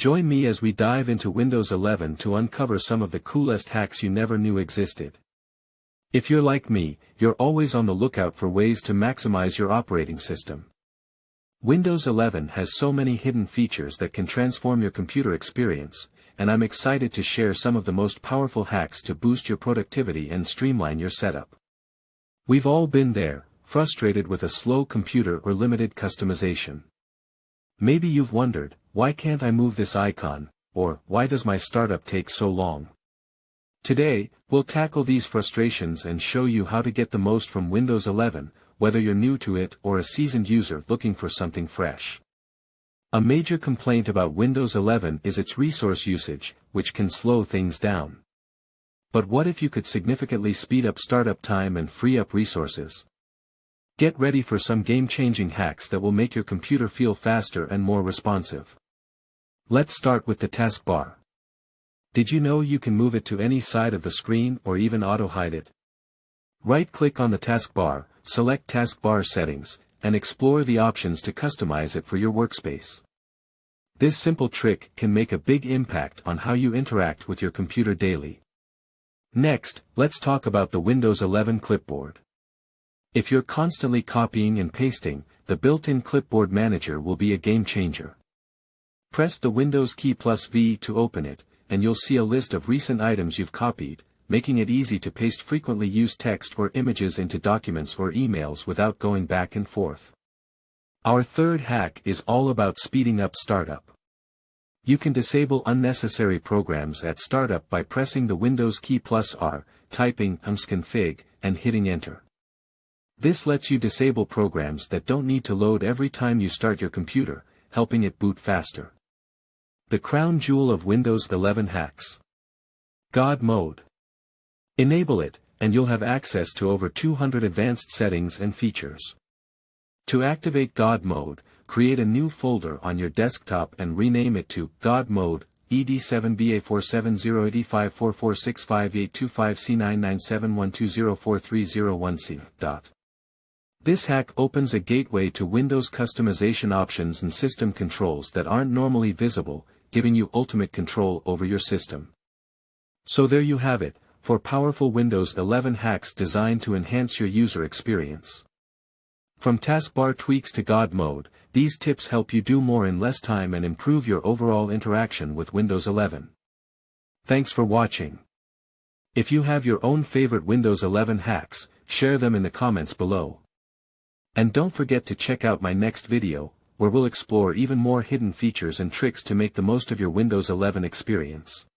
Join me as we dive into Windows 11 to uncover some of the coolest hacks you never knew existed. If you're like me, you're always on the lookout for ways to maximize your operating system. Windows 11 has so many hidden features that can transform your computer experience, and I'm excited to share some of the most powerful hacks to boost your productivity and streamline your setup. We've all been there, frustrated with a slow computer or limited customization. Maybe you've wondered, why can't I move this icon, or why does my startup take so long? Today, we'll tackle these frustrations and show you how to get the most from Windows 11, whether you're new to it or a seasoned user looking for something fresh. A major complaint about Windows 11 is its resource usage, which can slow things down. But what if you could significantly speed up startup time and free up resources? Get ready for some game-changing hacks that will make your computer feel faster and more responsive. Let's start with the taskbar. Did you know you can move it to any side of the screen or even auto-hide it? Right-click on the taskbar, select Taskbar Settings, and explore the options to customize it for your workspace. This simple trick can make a big impact on how you interact with your computer daily. Next, let's talk about the Windows 11 clipboard. If you're constantly copying and pasting, the built-in Clipboard Manager will be a game-changer. Press the Windows key plus V to open it, and you'll see a list of recent items you've copied, making it easy to paste frequently used text or images into documents or emails without going back and forth. Our third hack is all about speeding up startup. You can disable unnecessary programs at startup by pressing the Windows key plus R, typing msconfig, and hitting enter. This lets you disable programs that don't need to load every time you start your computer, helping it boot faster. The crown jewel of Windows 11 hacks. God Mode. Enable it, and you'll have access to over 200 advanced settings and features. To activate God Mode, create a new folder on your desktop and rename it to God Mode, ed7ba470854465c99712043001c. This hack opens a gateway to Windows customization options and system controls that aren't normally visible, giving you ultimate control over your system. So there you have it, 4 powerful Windows 11 hacks designed to enhance your user experience. From taskbar tweaks to God Mode, these tips help you do more in less time and improve your overall interaction with Windows 11. Thanks for watching. If you have your own favorite Windows 11 hacks, share them in the comments below. And don't forget to check out my next video, where we'll explore even more hidden features and tricks to make the most of your Windows 11 experience.